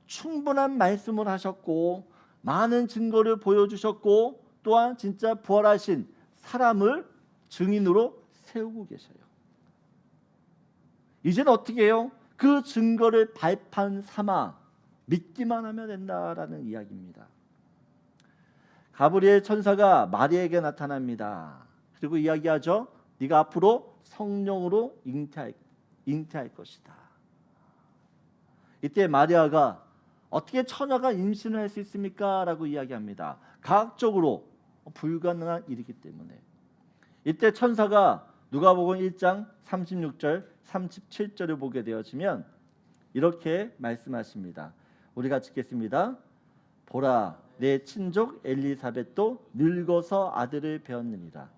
충분한 말씀을 하셨고 많은 증거를 보여주셨고 또한 진짜 부활하신 사람을 증인으로 세우고 계셔요. 이제는 어떻게 해요? 그 증거를 발판 삼아 믿기만 하면 된다라는 이야기입니다. 가브리엘 천사가 마리아에게 나타납니다. 그리고 이야기하죠. 네가 앞으로 성령으로 잉태할 것이다. 이때 마리아가 어떻게 처녀가 임신을 할 수 있습니까? 라고 이야기합니다. 과학적으로 불가능한 일이기 때문에. 이때 천사가 누가복음 1장 36절 37절을 보게 되어지면 이렇게 말씀하십니다. 우리 같이 읽겠습니다. 보라, 내 친족 엘리사벳도 늙어서 아들을 배었느니라.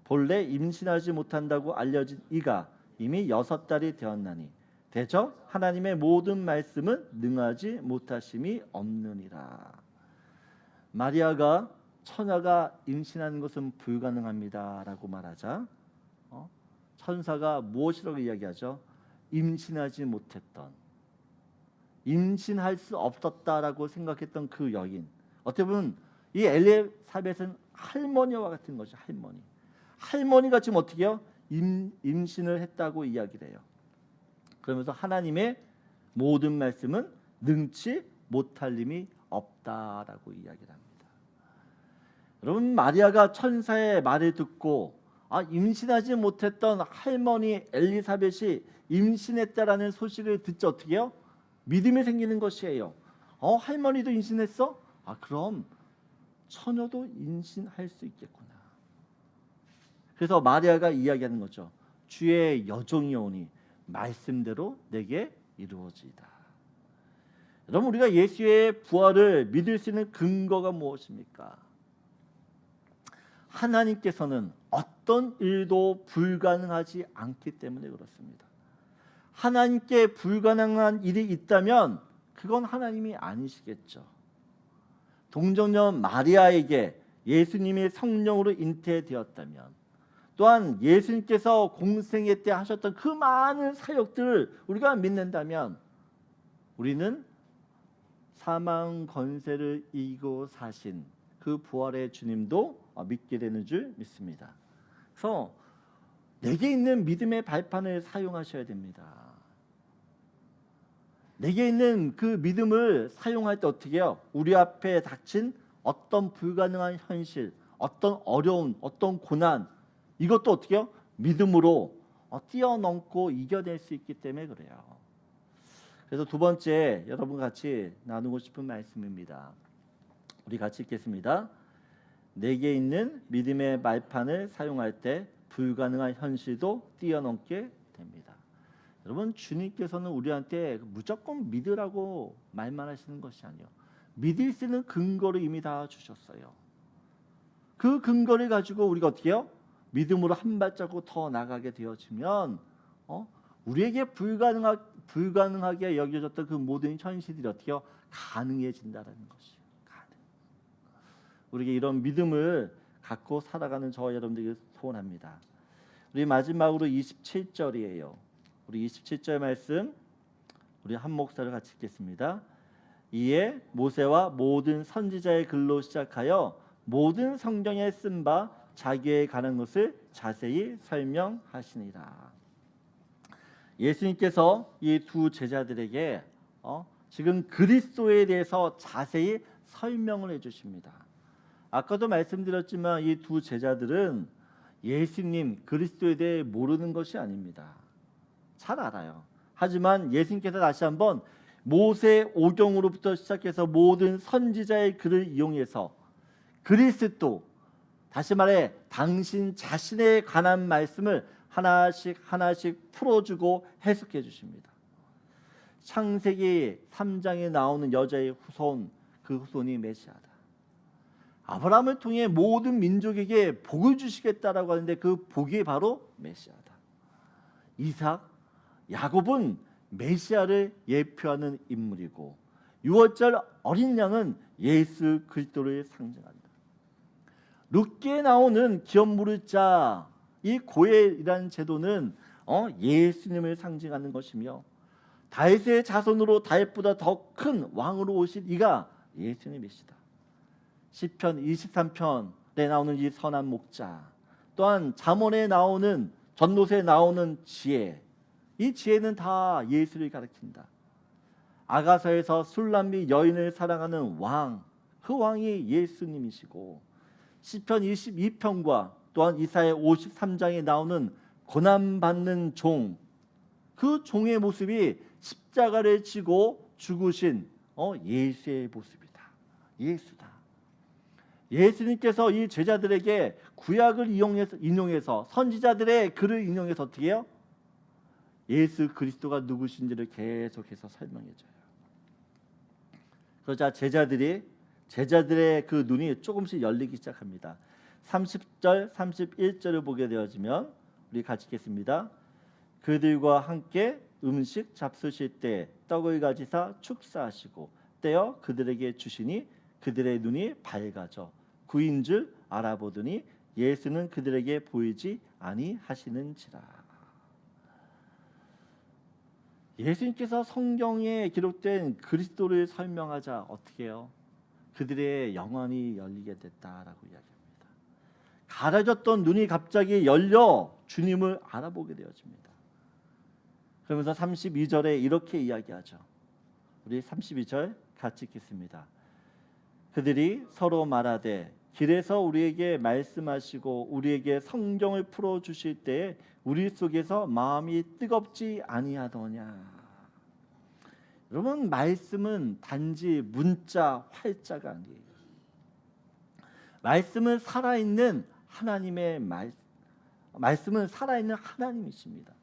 본래 임신하지 못한다고 알려진 이가 이미 6달이 되었나니 대저 하나님의 모든 말씀은 능하지 못하심이 없느니라. 마리아가 처녀가 임신하는 것은 불가능합니다 라고 말하자 천사가 무엇이라고 이야기하죠? 임신하지 못했던, 임신할 수 없었다라고 생각했던 그 여인, 어떻게 보면 이 엘리사벳은 할머니와 같은 것이 할머니가 지금 어떻게 해요? 임신을 했다고 이야기를 해요. 그러면서 하나님의 모든 말씀은 능치 못할 힘이 없다라고 이야기를 합니다. 여러분, 마리아가 천사의 말을 듣고 임신하지 못했던 할머니 엘리사벳이 임신했다라는 소식을 듣자 어떻게 해요? 믿음이 생기는 것이에요. 할머니도 임신했어? 그럼 처녀도 임신할 수 있겠구나. 그래서 마리아가 이야기하는 거죠. 주의 여종이 오니 말씀대로 내게 이루어지이다. 여러분, 우리가 예수의 부활을 믿을 수 있는 근거가 무엇입니까? 하나님께서는 어떤 일도 불가능하지 않기 때문에 그렇습니다. 하나님께 불가능한 일이 있다면 그건 하나님이 아니시겠죠. 동정녀 마리아에게 예수님이 성령으로 잉태되었다면, 또한 예수님께서 공생애 때 하셨던 그 많은 사역들을 우리가 믿는다면 우리는 사망 권세를 이기고 사신 그 부활의 주님도 믿게 되는 줄 믿습니다. 그래서 내게 있는 믿음의 발판을 사용하셔야 됩니다. 내게 있는 그 믿음을 사용할 때 어떻게 해요? 우리 앞에 닥친 어떤 불가능한 현실, 어떤 어려움, 어떤 고난, 이것도 어떻게 해요? 믿음으로 뛰어넘고 이겨낼 수 있기 때문에 그래요. 그래서 두 번째, 여러분 같이 나누고 싶은 말씀입니다. 우리 같이 읽겠습니다. 내게 있는 믿음의 발판을 사용할 때 불가능한 현실도 뛰어넘게 됩니다. 여러분, 주님께서는 우리한테 무조건 믿으라고 말만 하시는 것이 아니에요. 믿을 수 있는 근거를 이미 다 주셨어요. 그 근거를 가지고 우리가 어떻게 해요? 믿음으로 한 발자국 더 나가게 되어지면 우리에게 불가능하게 여겨졌던 그 모든 현실들이 어떻게 해요? 가능해진다는 것이에요. 우리에게 이런 믿음을 갖고 살아가는 저 여러분들에게 소원합니다. 우리 마지막으로 27절이에요. 우리 27절 말씀 우리 한 목사를 같이 읽겠습니다. 이에 모세와 모든 선지자의 글로 시작하여 모든 성경에 쓴 바 자기에 관한 것을 자세히 설명하시니라. 예수님께서 이 두 제자들에게 지금 그리스도에 대해서 자세히 설명을 해주십니다. 아까도 말씀드렸지만 이 두 제자들은 예수님 그리스도에 대해 모르는 것이 아닙니다. 잘 알아요. 하지만 예수님께서 다시 한번 모세 오경으로부터 시작해서 모든 선지자의 글을 이용해서 그리스도, 다시 말해 당신 자신에 관한 말씀을 하나씩 풀어주고 해석해 주십니다. 창세기 3장에 나오는 여자의 후손, 그 후손이 메시아다. 아브라함을 통해 모든 민족에게 복을 주시겠다라고 하는데 그 복이 바로 메시아다. 이삭, 야곱은 메시아를 예표하는 인물이고 6월절 어린 양은 예수 그리스도를 상징한다. 룻기에 나오는 기업 무르자 이 고엘이라는 제도는 예수님을 상징하는 것이며 다윗의 자손으로 다윗보다 더 큰 왕으로 오실 이가 예수님이시다. 시편 23편에 나오는 이 선한 목자, 또한 잠언에 나오는 전도서에 나오는 지혜, 이 지혜는 다 예수를 가리킨다. 아가서에서 술람 및 여인을 사랑하는 왕, 그 왕이 예수님이시고 시편 22편과 또한 이사야 53장에 나오는 고난받는 종, 그 종의 모습이 십자가를 지고 죽으신 예수의 모습이다. 예수다. 예수님께서 이 제자들에게 구약을 인용해서 선지자들의 글을 인용해서 어떻게 해요? 예수 그리스도가 누구신지를 계속해서 설명해줘요. 그러자 제자들의 그 눈이 조금씩 열리기 시작합니다. 30절, 31절을 보게 되어지면 우리 같이 읽겠습니다. 그들과 함께 음식 잡수실 때 떡을 가지사 축사하시고 떼어 그들에게 주시니 그들의 눈이 밝아져 구인 줄 알아보더니 예수는 그들에게 보이지 아니하시는지라. 예수님께서 성경에 기록된 그리스도를 설명하자 어떻게 해요? 그들의 영혼이 열리게 됐다라고 이야기합니다. 가려졌던 눈이 갑자기 열려 주님을 알아보게 되어집니다. 그러면서 32절에 이렇게 이야기하죠. 우리 32절 같이 읽겠습니다. 그들이 서로 말하되 길에서 우리에게 말씀하시고 우리에게 성경을 풀어주실 때에 우리 속에서 마음이 뜨겁지 아니하더냐. 여러분, 말씀은 단지 문자 활자가 아니에요. 말씀은 살아있는 하나님의 말씀은 살아있는 하나님이십니다.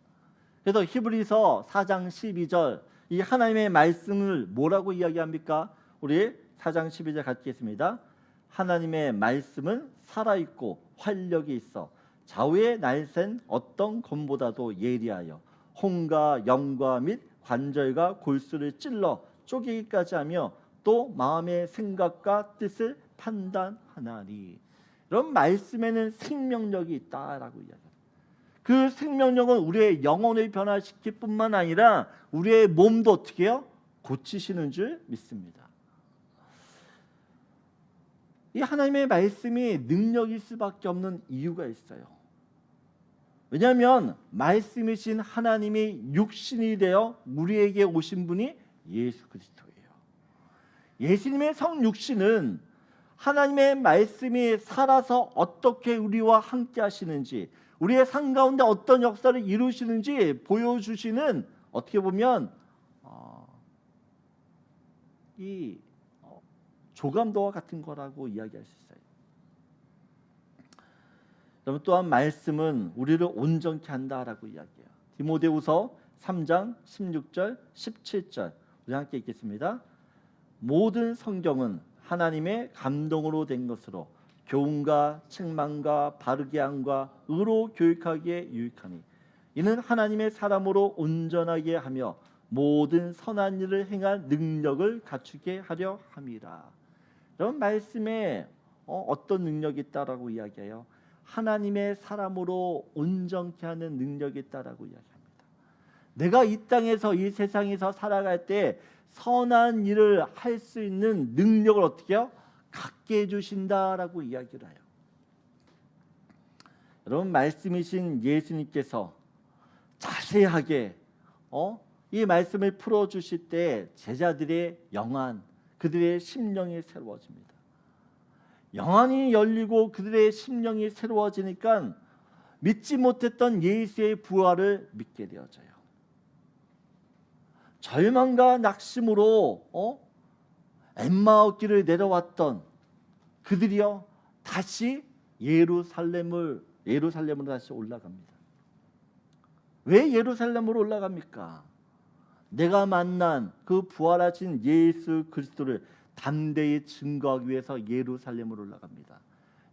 그래서 히브리서 4장 12절 이 하나님의 말씀을 뭐라고 이야기합니까? 우리 4장 12절 같이 읽겠습니다. 하나님의 말씀은 살아있고 활력이 있어 좌우의 날쌘 어떤 검보다도 예리하여 혼과 영과 및 관절과 골수를 찔러 쪼개기까지 하며 또 마음의 생각과 뜻을 판단하나니. 이런 말씀에는 생명력이 있다라고 이야기합니다. 그 생명력은 우리의 영혼을 변화시킬 뿐만 아니라 우리의 몸도 어떻게 해요? 고치시는 줄 믿습니다. 이 하나님의 말씀이 능력일 수밖에 없는 이유가 있어요. 왜냐하면 말씀이신 하나님이 육신이 되어 우리에게 오신 분이 예수 그리스도예요. 예수님의 성육신은 하나님의 말씀이 살아서 어떻게 우리와 함께 하시는지, 우리의 삶 가운데 어떤 역사를 이루시는지 보여주시는, 어떻게 보면 이 조감도와 같은 거라고 이야기할 수 있어요. 그럼 또한 말씀은 우리를 온전케 한다라고 이야기해요. 디모데후서 3장 16절 17절 우리 함께 읽겠습니다. 모든 성경은 하나님의 감동으로 된 것으로 교훈과 책망과 바르게 함과 의로 교육하기에 유익하니 이는 하나님의 사람으로 온전하게 하며 모든 선한 일을 행할 능력을 갖추게 하려 함이라. 이런 말씀에 어떤 능력이 있다라고 이야기해요? 하나님의 사람으로 온전케 하는 능력이 있다라고 이야기합니다. 내가 이 땅에서 이 세상에서 살아갈 때 선한 일을 할 수 있는 능력을 어떻게 해요? 갖게 해주신다라고 이야기를 해요. 여러분, 말씀이신 예수님께서 자세하게 이 말씀을 풀어주실 때 제자들의 영안, 그들의 심령이 새로워집니다. 영안이 열리고 그들의 심령이 새로워지니까 믿지 못했던 예수의 부활을 믿게 되어져요. 절망과 낙심으로 엠마오 길을 내려왔던 그들이요 다시 예루살렘으로 다시 올라갑니다. 왜 예루살렘으로 올라갑니까? 내가 만난 그 부활하신 예수 그리스도를 담대히 증거하기 위해서 예루살렘으로 올라갑니다.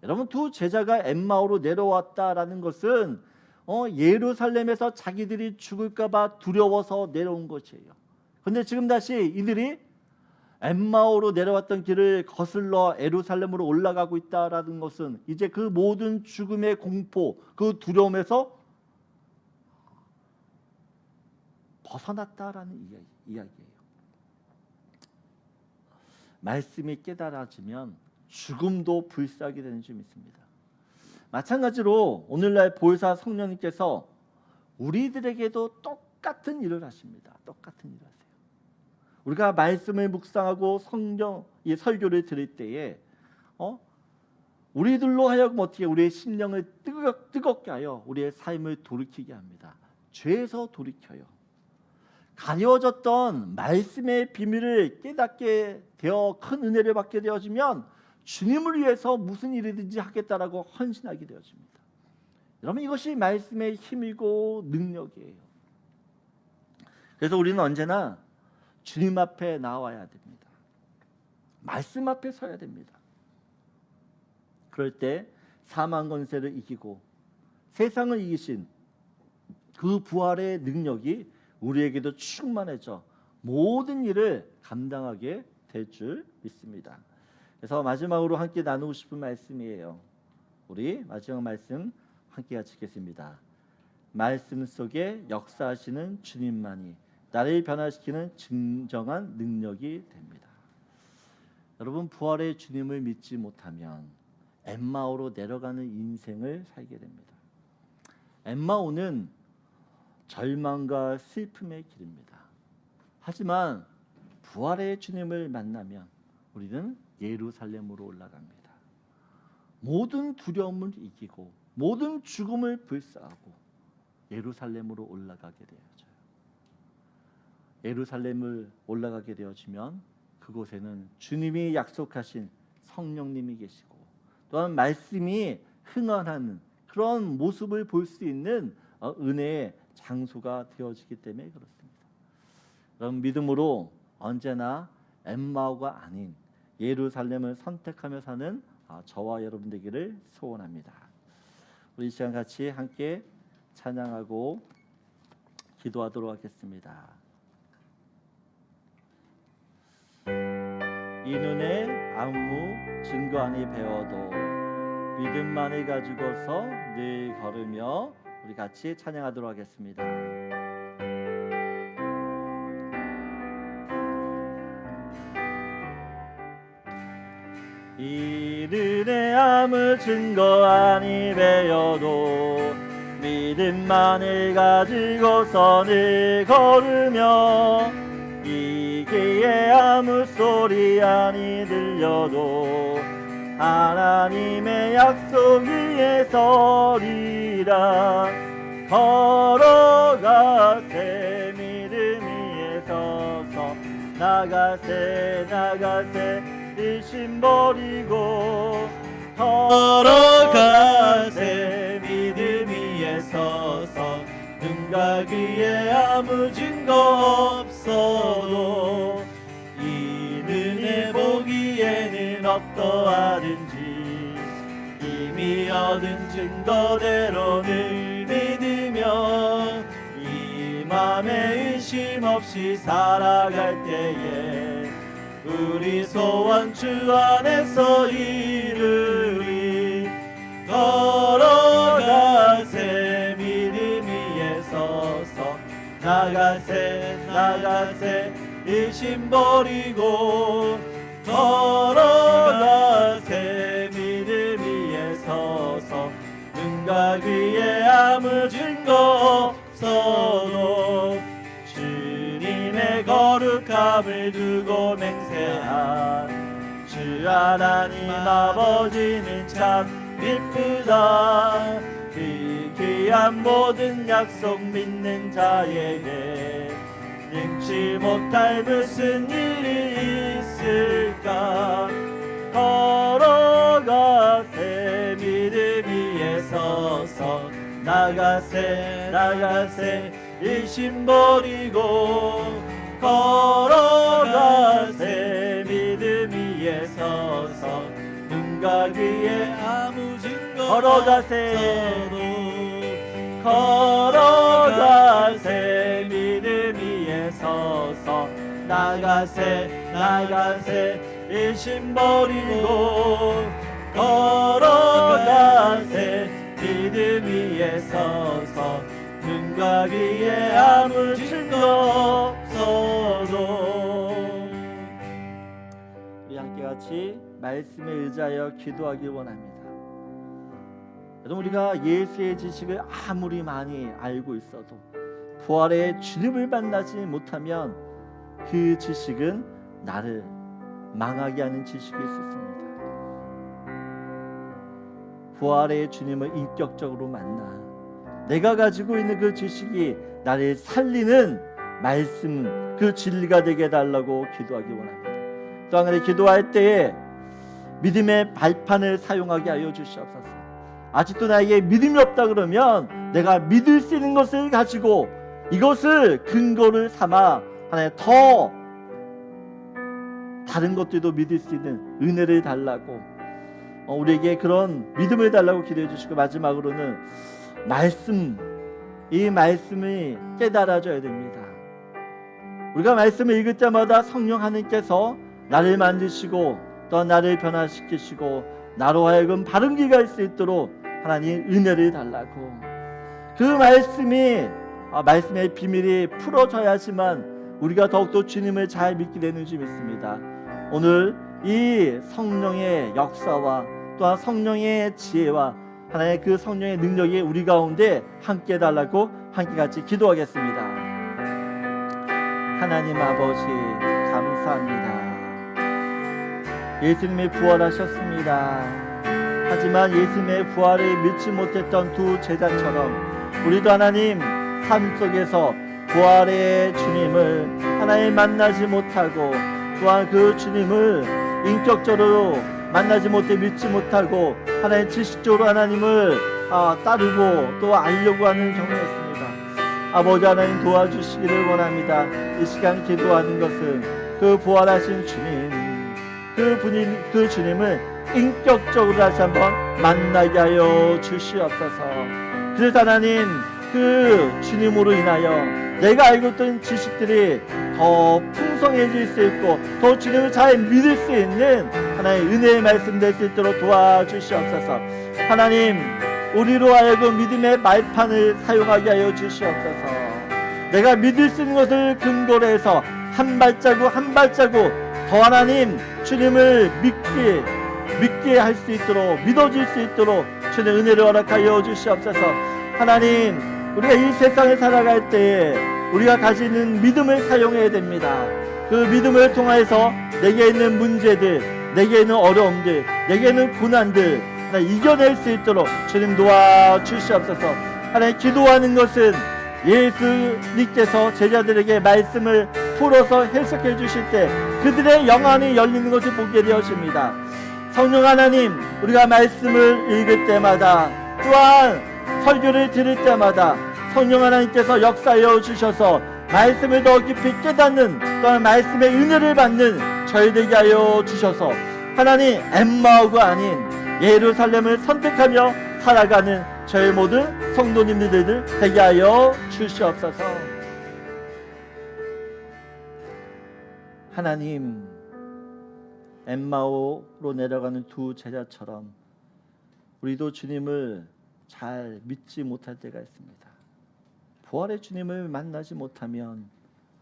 여러분, 두 제자가 엠마오로 내려왔다라는 것은 예루살렘에서 자기들이 죽을까 봐 두려워서 내려온 것이에요. 그런데 지금 다시 이들이 엠마오로 내려왔던 길을 거슬러 예루살렘으로 올라가고 있다라는 것은 이제 그 모든 죽음의 공포, 그 두려움에서 벗어났다라는 이야기예요. 말씀이 깨달아지면 죽음도 불사하게 되는 줄 믿습니다. 마찬가지로 오늘날 보혜사 성령님께서 우리들에게도 똑같은 일을 하십니다. 똑같은 일을 하세요. 우리가 말씀을 묵상하고 성경 설교를 들을 때에 우리들로 하여금 어떻게 우리의 심령을 뜨겁게 하여 우리의 삶을 돌이키게 합니다. 죄에서 돌이켜요. 가려졌던 말씀의 비밀을 깨닫게 되어 큰 은혜를 받게 되어지면 주님을 위해서 무슨 일이든지 하겠다라고 헌신하게 되어집니다. 여러분, 이것이 말씀의 힘이고 능력이에요. 그래서 우리는 언제나 주님 앞에 나와야 됩니다. 말씀 앞에 서야 됩니다. 그럴 때 사망 권세를 이기고 세상을 이기신 그 부활의 능력이 우리에게도 충만해져 모든 일을 감당하게 될 줄 믿습니다. 그래서 마지막으로 함께 나누고 싶은 말씀이에요. 우리 마지막 말씀 함께 같이 읽겠습니다. 말씀 속에 역사하시는 주님만이 나를 변화시키는 진정한 능력이 됩니다. 여러분, 부활의 주님을 믿지 못하면 엠마오로 내려가는 인생을 살게 됩니다. 엠마오는 절망과 슬픔의 길입니다. 하지만 부활의 주님을 만나면 우리는 예루살렘으로 올라갑니다. 모든 두려움을 이기고 모든 죽음을 불사하고 예루살렘으로 올라가게 되어져요. 예루살렘을 올라가게 되어지면 그곳에는 주님이 약속하신 성령님이 계시고 또한 말씀이 흥언하는 그런 모습을 볼 수 있는 은혜의 장소가 되어지기 때문에 그렇습니다. 그럼 믿음으로 언제나 엠마오가 아닌 예루살렘을 선택하며 사는 저와 여러분 되기를 소원합니다. 우리 이 시간 같이 함께 찬양하고 기도하도록 하겠습니다. 이 눈에 아무 증거 아니 배워도 믿음만을 가지고서 늘 걸으며 우리 같이 찬양하도록 하겠습니다. 이 눈에 아무 증거 아니 배워도 믿음만을 가지고서 늘 걸으며 이 귀에 아무 소리 아니 들려도 하나님의 약속 위에 서리라. 걸어가세 믿음 위에 서서 나가세 일심 버리고 걸어가세 믿음 위에 서서 눈과 귀에 아무 증거 없어도 이 눈에 보기에는 어떠하든지 이미 얻은 증거대로 늘 믿으며 이 맘에 의심 없이 살아갈 때에 우리 소원 주 안에서 이루리. 걸어가세 믿음 위에 서서 나가세 일심 버리고 걸어가세 믿음 위에 서서 눈과 귀에 아무 증거 없어도 주님의 거룩함을 두고 맹세한 주 하나님 아버지는 참 기쁘다. 그 귀한 모든 약속 믿는 자에게 능치 못할 무슨 일이 있을까. 걸어가세 믿음 위에 서서 나가세 일심 버리고 걸어가세 믿음 위에 서서 눈과 귀에 아무 증거 걸어가세 믿음 위에 서서 나가세 나가세 이심 버리고 걸어가세 믿음 위에 서서 눈과 귀에 아무 증거 없어도 우리 함께 같이 말씀에 의지하여 기도하길 원합니다. 여러분, 우리가 예수의 지식을 아무리 많이 알고 있어도 부활의 주님을 만나지 못하면 그 지식은 나를 망하게 하는 지식일 수 있습니다. 부활의 주님을 인격적으로 만나 내가 가지고 있는 그 지식이 나를 살리는 말씀, 그 진리가 되게 해달라고 기도하기 원합니다. 또 한 가지, 기도할 때에 믿음의 발판을 사용하게 하여 주시옵소서. 아직도 나에게 믿음이 없다 그러면 내가 믿을 수 있는 것을 가지고 이것을 근거를 삼아 하나님 더 다른 것들도 믿을 수 있는 은혜를 달라고 우리에게 그런 믿음을 달라고 기도해 주시고, 마지막으로는 말씀, 이 말씀이 깨달아져야 됩니다. 우리가 말씀을 읽을 때마다 성령 하나님께서 나를 만드시고 또 나를 변화시키시고 나로 하여금 바른 길 갈 수 있도록 하나님 은혜를 달라고, 그 말씀이 말씀의 비밀이 풀어져야지만 우리가 더욱더 주님을 잘 믿게 되는 줄 믿습니다. 오늘 이 성령의 역사와 또한 성령의 지혜와 하나님의 그 성령의 능력이 우리 가운데 함께 달라고 함께 같이 기도하겠습니다. 하나님 아버지 감사합니다. 예수님이 부활하셨습니다. 하지만 예수님의 부활을 믿지 못했던 두 제자처럼 우리도 하나님 삶 속에서 부활의 주님을 하나님 만나지 못하고 또한 그 주님을 인격적으로 만나지 못해 믿지 못하고 하나님 지식적으로 하나님을 따르고 또 알려고 하는 경우였습니다. 아버지 하나님 도와주시기를 원합니다. 이 시간 기도하는 것은 그 부활하신 주님, 그 주님을 인격적으로 다시 한번 만나게 하여 주시옵소서. 그래서 하나님 그 주님으로 인하여 내가 알고 있던 지식들이 더 풍성해질 수 있고 더 주님을 잘 믿을 수 있는 하나님 은혜의 말씀 될 수 있도록 도와주시옵소서. 하나님 우리로 하여금 믿음의 말판을 사용하게 하여 주시옵소서. 내가 믿을 수 있는 것을 근거로 해서 한 발자국 한 발자국 더 하나님 주님을 믿게 할 수 있도록, 믿어질 수 있도록 주님의 은혜를 허락하여 주시옵소서. 하나님 우리가 이 세상에 살아갈 때에 우리가 가지는 믿음을 사용해야 됩니다. 그 믿음을 통해서 내게 있는 문제들, 내게 있는 어려움들, 내게 있는 고난들 이겨낼 수 있도록 주님 도와주시옵소서. 하나님 기도하는 것은 예수님께서 제자들에게 말씀을 풀어서 해석해 주실 때 그들의 영안이 열리는 것을 보게 되었습니다. 성령 하나님, 우리가 말씀을 읽을 때마다 또한 설교를 들을 때마다 성령 하나님께서 역사하여 주셔서 말씀을 더 깊이 깨닫는 또한 말씀의 은혜를 받는 저희 되게 하여 주셔서 하나님 엠마오가 아닌 예루살렘을 선택하며 살아가는 저희 모든 성도님들 되게 하여 주시옵소서. 하나님 엠마오로 내려가는 두 제자처럼 우리도 주님을 잘 믿지 못할 때가 있습니다. 부활의 주님을 만나지 못하면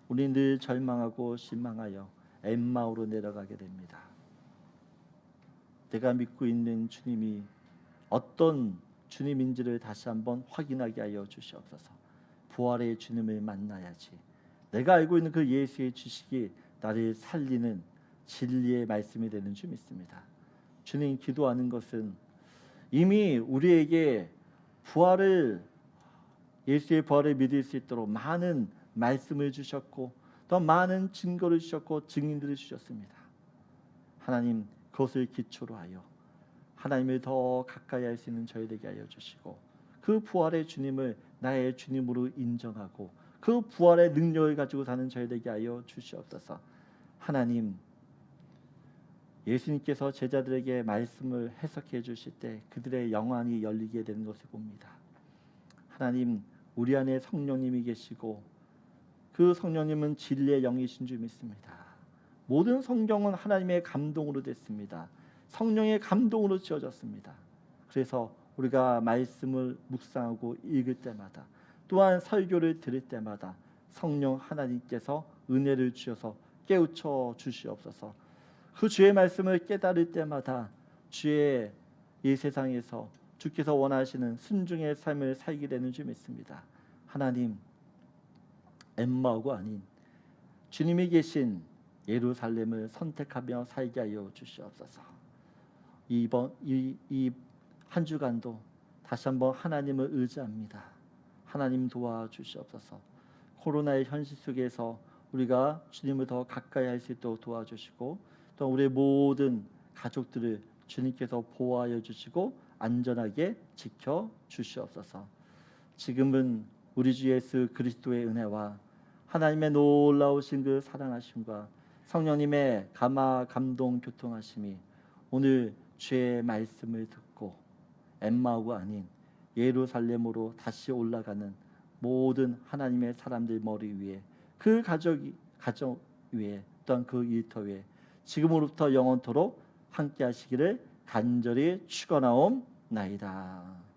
우리 늘 절망하고 실망하여 엠마오로 내려가게 됩니다. 내가 믿고 있는 주님이 어떤 주님인지를 다시 한번 확인하게 하여 주시옵소서. 부활의 주님을 만나야지 내가 알고 있는 그 예수의 지식이 나를 살리는 진리의 말씀이 되는 줄 믿습니다. 주님 기도하는 것은 이미 우리에게 예수의 부활을 믿을 수 있도록 많은 말씀을 주셨고 더 많은 증거를 주셨고 증인들을 주셨습니다. 하나님 그것을 기초로 하여 하나님을 더 가까이 할 수 있는 저희 되게 하여 주시고 그 부활의 주님을 나의 주님으로 인정하고 그 부활의 능력을 가지고 사는 저희 되게 하여 주시옵소서. 하나님 예수님께서 제자들에게 말씀을 해석해 주실 때 그들의 영안이 열리게 되는 것을 봅니다. 하나님 우리 안에 성령님이 계시고 그 성령님은 진리의 영이신 줄 믿습니다. 모든 성경은 하나님의 감동으로 됐습니다. 성령의 감동으로 지어졌습니다. 그래서 우리가 말씀을 묵상하고 읽을 때마다, 또한 설교를 들을 때마다 성령 하나님께서 은혜를 주셔서 깨우쳐 주시옵소서. 그 주의 말씀을 깨달을 때마다 주의 이 세상에서 주께서 원하시는 순종의 삶을 살게 되는 줄 믿습니다. 하나님, 엠마오가 아닌 주님이 계신 예루살렘을 선택하며 살게 하여 주시옵소서. 이번 이 한 주간도 다시 한번 하나님을 의지합니다. 하나님 도와주시옵소서. 코로나의 현실 속에서 우리가 주님을 더 가까이 할 수 있도록 도와주시고, 또 우리의 모든 가족들을 주님께서 보호하여 주시고 안전하게 지켜 주시옵소서. 지금은 우리 주 예수 그리스도의 은혜와 하나님의 놀라우신 그 사랑하심과 성령님의 감화 감동 교통하심이 오늘 주의 말씀을 듣고 엠마오가 아닌 예루살렘으로 다시 올라가는 모든 하나님의 사람들 머리 위에, 그 가정 위에, 또한 그 일터 위에 지금으로부터 영원토록 함께 하시기를 간절히 축원하옵나이다.